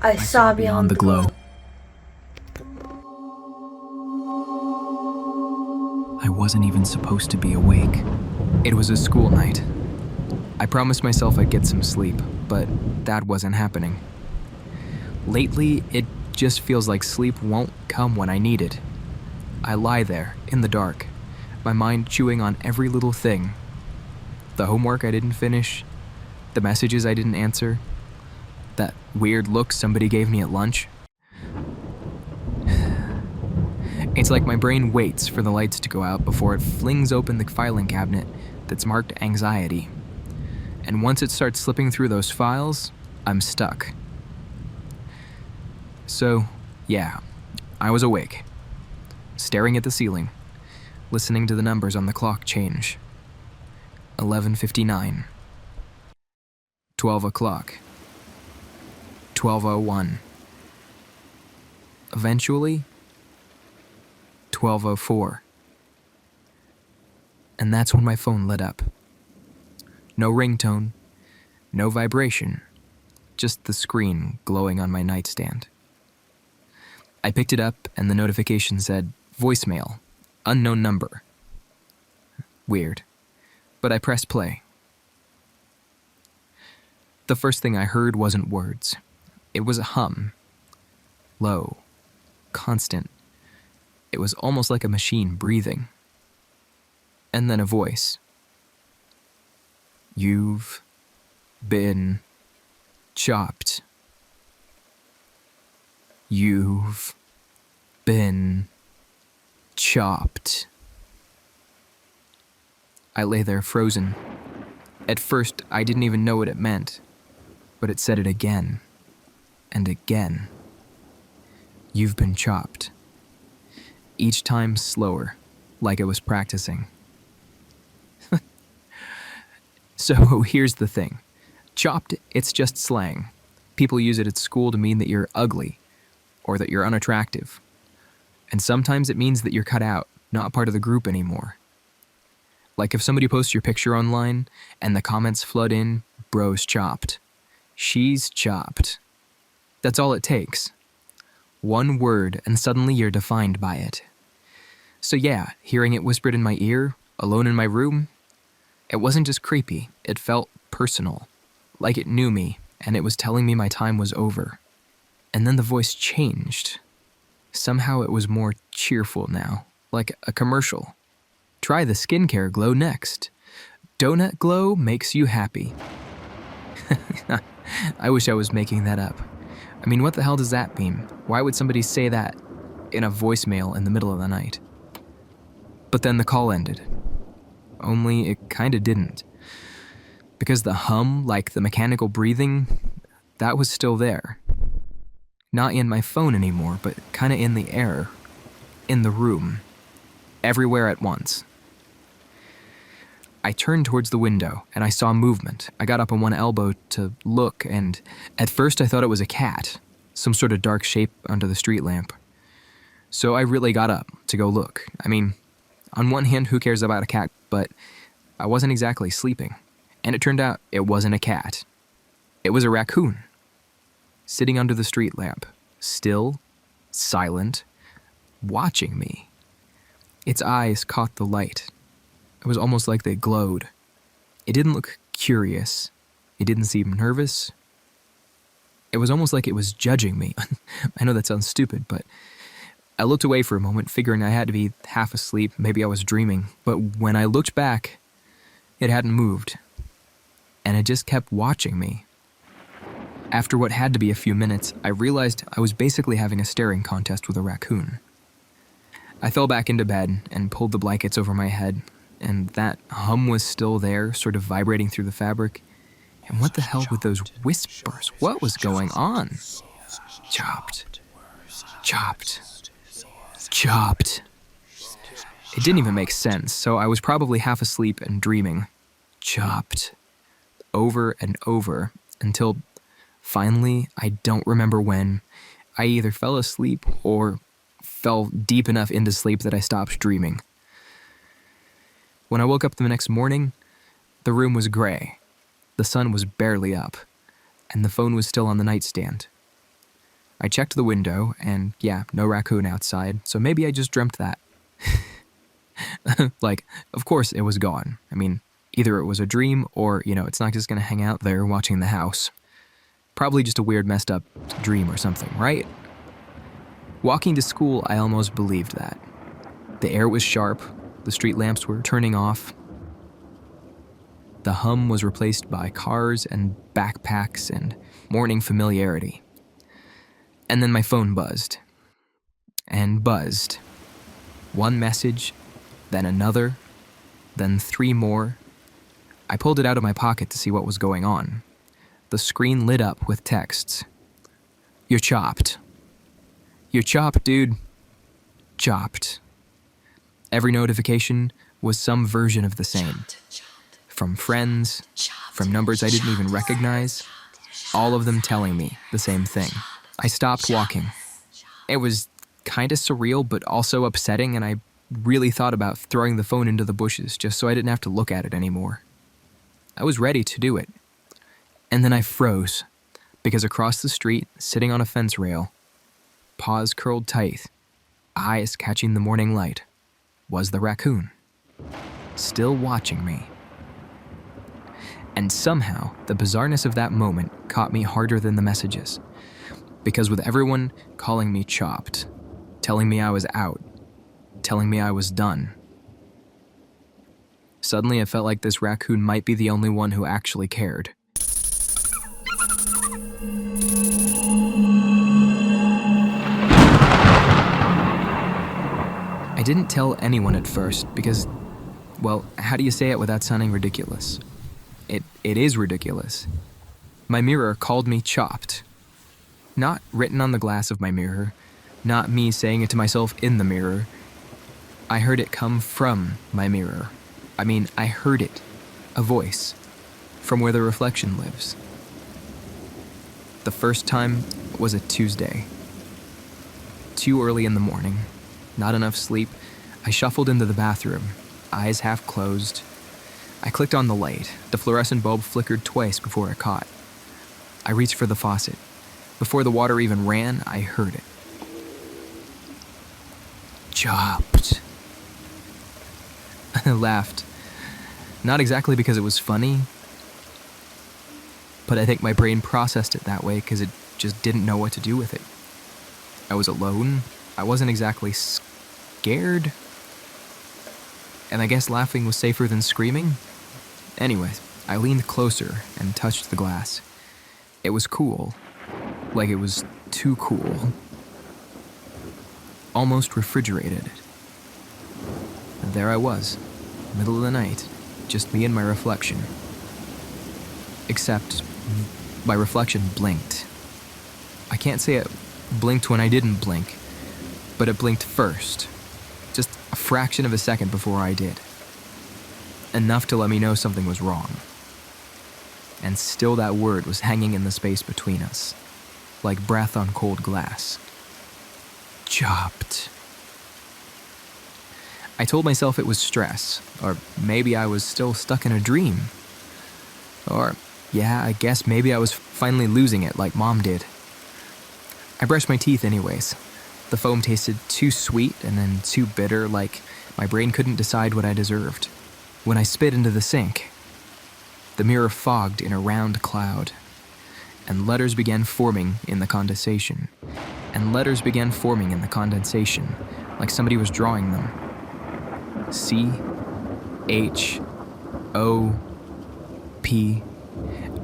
I saw beyond the glow. I wasn't even supposed to be awake. It was a school night. I promised myself I'd get some sleep, but that wasn't happening. Lately, it just feels like sleep won't come when I need it. I lie there, in the dark, my mind chewing on every little thing. The homework I didn't finish, the messages I didn't answer, that weird look somebody gave me at lunch. It's like my brain waits for the lights to go out before it flings open the filing cabinet that's marked anxiety. And once it starts slipping through those files, I'm stuck. So, yeah, I was awake, staring at the ceiling, listening to the numbers on the clock change. 11:59, 12 o'clock, 12:01. Eventually, 12:04. And that's when my phone lit up. No ringtone, no vibration, just the screen glowing on my nightstand. I picked it up and the notification said, voicemail, unknown number. Weird, but I pressed play. The first thing I heard wasn't words. It was a hum. Low, constant. It was almost like a machine breathing. And then a voice. You've been chopped. You've been chopped. I lay there frozen. At first, I didn't even know what it meant, but it said it again and again. You've been chopped. Each time slower, like it was practicing. So here's the thing. Chopped, it's just slang. People use it at school to mean that you're ugly or that you're unattractive. And sometimes it means that you're cut out, not part of the group anymore. Like if somebody posts your picture online and the comments flood in, bro's chopped. She's chopped. That's all it takes. One word and suddenly you're defined by it. So yeah, hearing it whispered in my ear, alone in my room, it wasn't just creepy, it felt personal. Like it knew me, and it was telling me my time was over. And then the voice changed. Somehow it was more cheerful now, like a commercial. Try the skincare glow next. Donut glow makes you happy. I wish I was making that up. I mean, what the hell does that mean? Why would somebody say that in a voicemail in the middle of the night? But then the call ended. Only it kinda didn't. Because the hum, like the mechanical breathing, that was still there. Not in my phone anymore, but kinda in the air. In the room. Everywhere at once. I turned towards the window, and I saw movement. I got up on one elbow to look, and at first I thought it was a cat, some sort of dark shape under the street lamp. So I really got up to go look. I mean, on one hand, who cares about a cat, but I wasn't exactly sleeping. And it turned out it wasn't a cat. It was a raccoon, sitting under the street lamp, still, silent, watching me. Its eyes caught the light. It was almost like they glowed. It didn't look curious. It didn't seem nervous. It was almost like it was judging me. I know that sounds stupid, but I looked away for a moment, figuring I had to be half asleep. Maybe I was dreaming. But when I looked back, it hadn't moved. And it just kept watching me. After what had to be a few minutes, I realized I was basically having a staring contest with a raccoon. I fell back into bed and pulled the blankets over my head, and that hum was still there, sort of vibrating through the fabric. And what the hell with those whispers? What was going on? Chopped. Chopped. Chopped. It didn't even make sense, so I was probably half asleep and dreaming. Chopped. Over and over, until finally, I don't remember when, I either fell asleep or fell deep enough into sleep that I stopped dreaming. When I woke up the next morning, the room was gray. The sun was barely up, and the phone was still on the nightstand. I checked the window, and yeah, no raccoon outside, so maybe I just dreamt that. Like, of course it was gone. I mean, either it was a dream or, it's not just gonna hang out there watching the house. Probably just a weird messed up dream or something, right? Walking to school, I almost believed that. The air was sharp, the street lamps were turning off. The hum was replaced by cars and backpacks and morning familiarity. And then my phone buzzed. And buzzed. One message, then another, then 3 more. I pulled it out of my pocket to see what was going on. The screen lit up with texts. "You're chopped. You're chopped, dude. Chopped." Every notification was some version of the same. From friends, from numbers I didn't even recognize, all of them telling me the same thing. I stopped walking. It was kind of surreal, but also upsetting, and I really thought about throwing the phone into the bushes just so I didn't have to look at it anymore. I was ready to do it. And then I froze, because across the street, sitting on a fence rail, paws curled tight, eyes catching the morning light, was the raccoon, still watching me. And somehow, the bizarreness of that moment caught me harder than the messages, because with everyone calling me chopped, telling me I was out, telling me I was done, suddenly it felt like this raccoon might be the only one who actually cared. I didn't tell anyone at first because, well, how do you say it without sounding ridiculous? It is ridiculous. My mirror called me chopped. Not written on the glass of my mirror, not me saying it to myself in the mirror. I heard it come from my mirror. I heard it, a voice, from where the reflection lives. The first time was a Tuesday. Too early in the morning, not enough sleep. I shuffled into the bathroom, eyes half closed. I clicked on the light. The fluorescent bulb flickered twice before it caught. I reached for the faucet. Before the water even ran, I heard it. Chopped. I laughed. Not exactly because it was funny, but I think my brain processed it that way because it just didn't know what to do with it. I was alone. I wasn't exactly scared. And I guess laughing was safer than screaming. Anyways, I leaned closer and touched the glass. It was cool. Like it was too cool. Almost refrigerated. And there I was, middle of the night, just me and my reflection. Except, my reflection blinked. I can't say it blinked when I didn't blink, but it blinked first. Just a fraction of a second before I did. Enough to let me know something was wrong. And still that word was hanging in the space between us, like breath on cold glass. Chopped. I told myself it was stress, or maybe I was still stuck in a dream. Or, yeah, I guess maybe I was finally losing it like Mom did. I brushed my teeth anyways. The foam tasted too sweet and then too bitter, like my brain couldn't decide what I deserved. When I spit into the sink, the mirror fogged in a round cloud, and letters began forming in the condensation. And letters began forming in the condensation, like somebody was drawing them. C, H, O, P.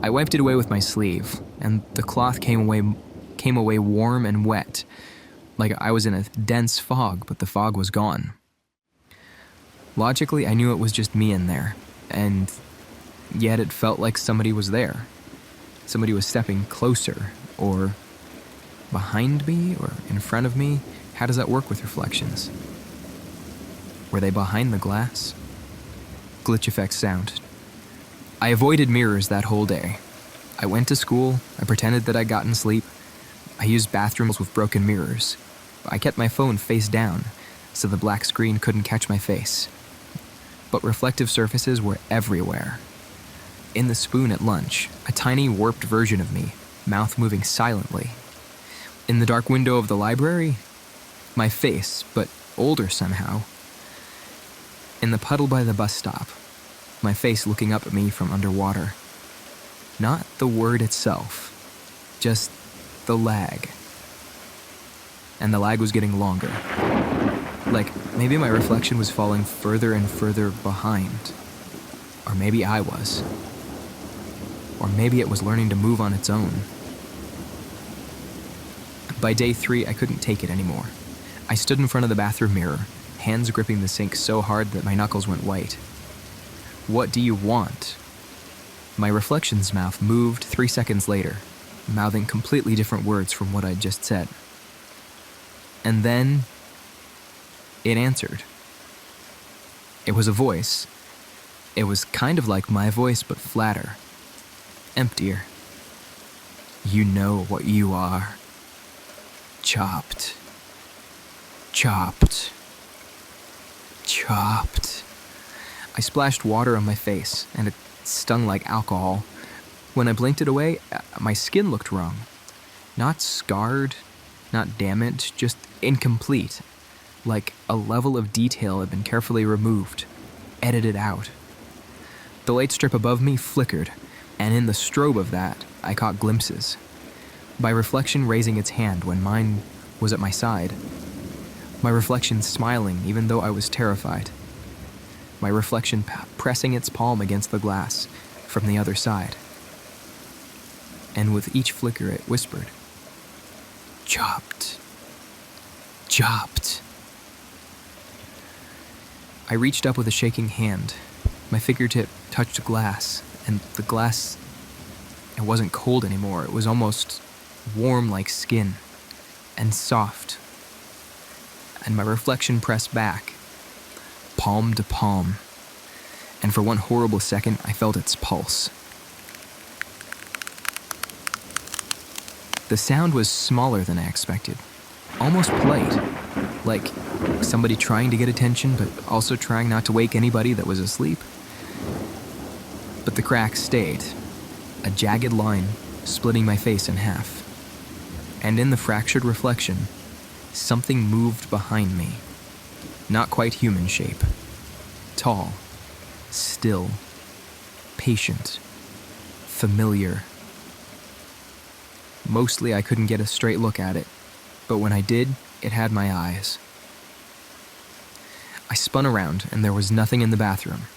I wiped it away with my sleeve, and the cloth came away warm and wet, like I was in a dense fog, but the fog was gone. Logically, I knew it was just me in there, and yet it felt like somebody was there. Somebody was stepping closer, or behind me, or in front of me. How does that work with reflections? Were they behind the glass? Glitch effect sound. I avoided mirrors that whole day. I went to school, I pretended that I'd gotten sleep. I used bathrooms with broken mirrors. I kept my phone face down, so the black screen couldn't catch my face. But reflective surfaces were everywhere. In the spoon at lunch, a tiny warped version of me, mouth moving silently. In the dark window of the library, my face, but older somehow. In the puddle by the bus stop, my face looking up at me from underwater. Not the word itself, just the lag. And the lag was getting longer. Like, maybe my reflection was falling further and further behind. Or maybe I was. Or maybe it was learning to move on its own. By day 3, I couldn't take it anymore. I stood in front of the bathroom mirror, hands gripping the sink so hard that my knuckles went white. What do you want? My reflection's mouth moved 3 seconds later, mouthing completely different words from what I'd just said. And then, it answered. It was a voice. It was kind of like my voice, but flatter. Emptier. You know what you are. Chopped. Chopped. Chopped. I splashed water on my face, and it stung like alcohol. When I blinked it away, my skin looked wrong. Not scarred, not damaged, just incomplete. Like a level of detail had been carefully removed, edited out. The light strip above me flickered, and in the strobe of that, I caught glimpses. My reflection raising its hand when mine was at my side. My reflection smiling even though I was terrified. My reflection pressing its palm against the glass from the other side. And with each flicker it whispered, "Chopped. Chopped." I reached up with a shaking hand. My fingertip touched glass, and the glass, it wasn't cold anymore. It was almost warm like skin, and soft. And my reflection pressed back, palm to palm, and for one horrible second, I felt its pulse. The sound was smaller than I expected, almost polite, like somebody trying to get attention but also trying not to wake anybody that was asleep. But the crack stayed, a jagged line splitting my face in half. And in the fractured reflection, something moved behind me, not quite human shape, tall, still, patient, familiar. Mostly I couldn't get a straight look at it, but when I did, it had my eyes. I spun around and there was nothing in the bathroom,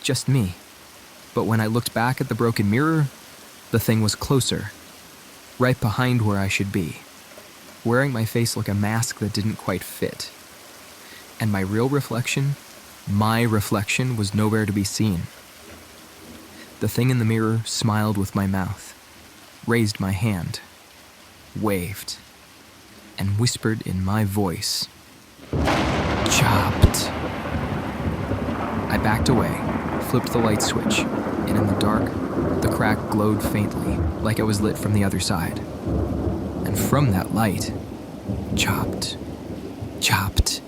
just me. But when I looked back at the broken mirror, the thing was closer, right behind where I should be, wearing my face like a mask that didn't quite fit. And my real reflection, my reflection, was nowhere to be seen. The thing in the mirror smiled with my mouth, raised my hand, waved, and whispered in my voice, "Chopped." I backed away, flipped the light switch, and in the dark, the crack glowed faintly, like it was lit from the other side. And from that light, chopped, chopped,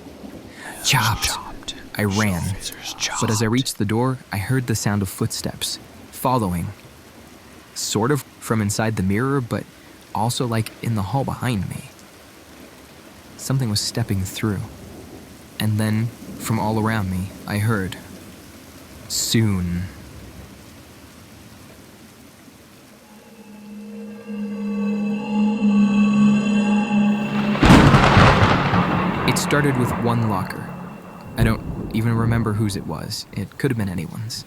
chopped. I ran, but as I reached the door, I heard the sound of footsteps, following. Sort of from inside the mirror, but also like in the hall behind me. Something was stepping through. And then, from all around me, I heard, "Soon." It started with one locker. I don't even remember whose it was. It could have been anyone's.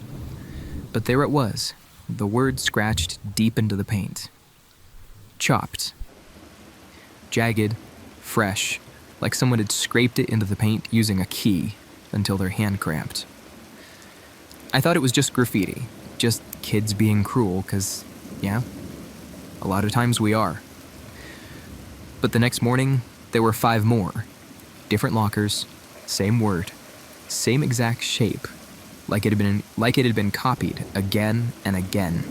But there it was, the word scratched deep into the paint. Chopped. Jagged, fresh, like someone had scraped it into the paint using a key until their hand cramped. I thought it was just graffiti, just kids being cruel, 'cause, yeah, a lot of times we are. But the next morning, there were 5 more. Different lockers, same word, same exact shape, like it had been copied again and again.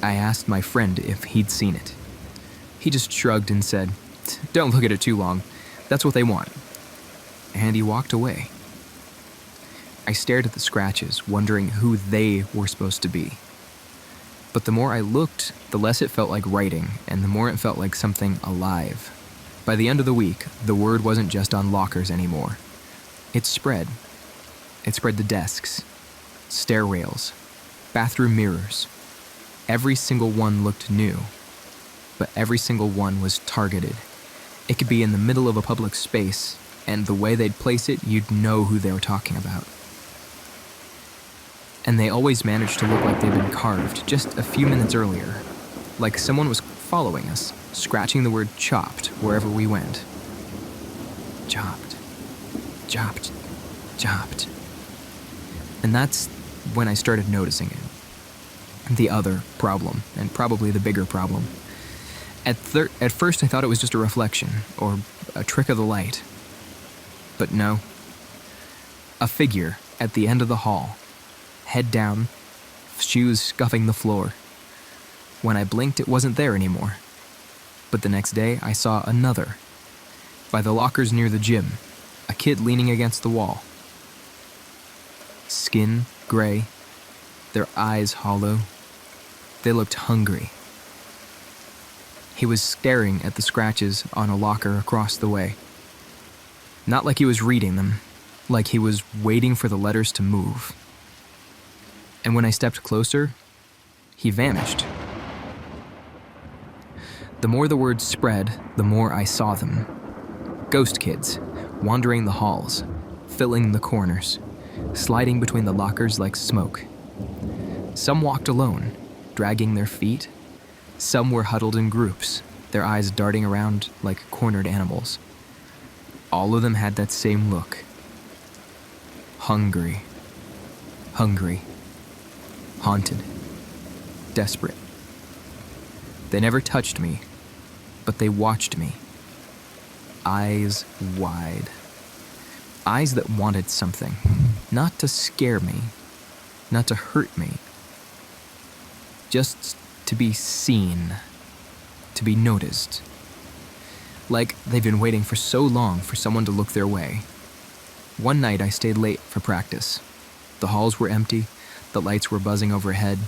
I asked my friend if he'd seen it. He just shrugged and said, "Don't look at it too long. That's what they want." And he walked away. I stared at the scratches, wondering who they were supposed to be. But the more I looked, the less it felt like writing, and the more it felt like something alive. By the end of the week, the word wasn't just on lockers anymore. It spread. It spread to desks, stair rails, bathroom mirrors. Every single one looked new, but every single one was targeted. It could be in the middle of a public space, and the way they'd place it, you'd know who they were talking about. And they always managed to look like they'd been carved just a few minutes earlier, like someone was following us, scratching the word chopped wherever we went. Chopped, chopped, chopped. And that's when I started noticing it. The other problem, and probably the bigger problem. At first I thought it was just a reflection, or a trick of the light. But no. A figure at the end of the hall, head down, shoes scuffing the floor. When I blinked, it wasn't there anymore. But the next day, I saw another. By the lockers near the gym, a kid leaning against the wall. Skin gray, their eyes hollow. They looked hungry. He was staring at the scratches on a locker across the way. Not like he was reading them, like he was waiting for the letters to move. And when I stepped closer, he vanished. The more the word spread, the more I saw them. Ghost kids, wandering the halls, filling the corners, sliding between the lockers like smoke. Some walked alone, dragging their feet. Some were huddled in groups, their eyes darting around like cornered animals. All of them had that same look. Hungry. Hungry. Haunted. Desperate. They never touched me, but they watched me. Eyes wide. Eyes that wanted something. Not to scare me. Not to hurt me. Just to be seen. To be noticed. Like they've been waiting for so long for someone to look their way. One night I stayed late for practice. The halls were empty, the lights were buzzing overhead,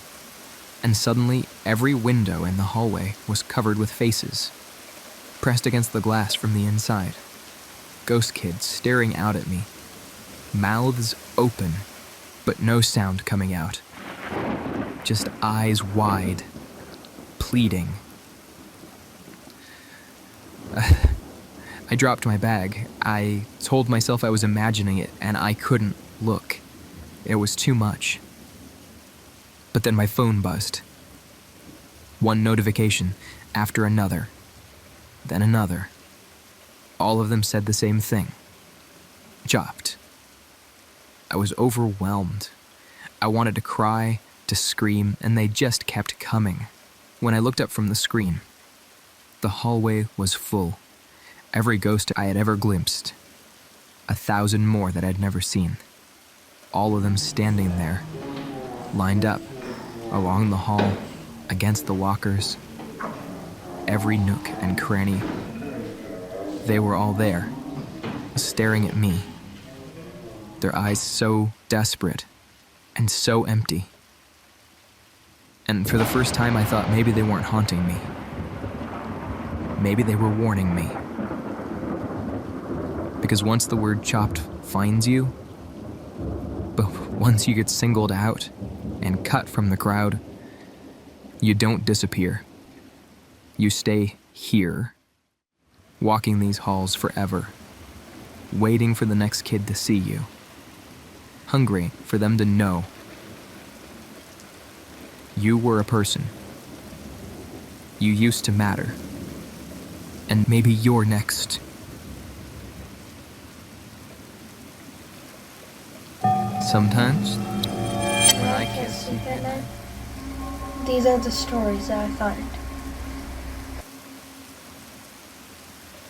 and suddenly every window in the hallway was covered with faces, pressed against the glass from the inside. Ghost kids staring out at me, mouths open, but no sound coming out. Just eyes wide, pleading. I dropped my bag. I told myself I was imagining it, and I couldn't look. It was too much. But then my phone buzzed. One notification after another, then another. All of them said the same thing. Chopped. I was overwhelmed. I wanted to cry, to scream, and they just kept coming. When I looked up from the screen, the hallway was full. Every ghost I had ever glimpsed. 1,000 more that I'd never seen. All of them standing there, lined up, along the hall, against the lockers, every nook and cranny. They were all there, staring at me, their eyes so desperate and so empty. And for the first time, I thought maybe they weren't haunting me. Maybe they were warning me. Because once the word chopped finds you, but once you get singled out and cut from the crowd, you don't disappear. You stay here, walking these halls forever, waiting for the next kid to see you, hungry for them to know you were a person. You used to matter. And maybe you're next. Sometimes, when I can't sleep at night, These are the stories that I find.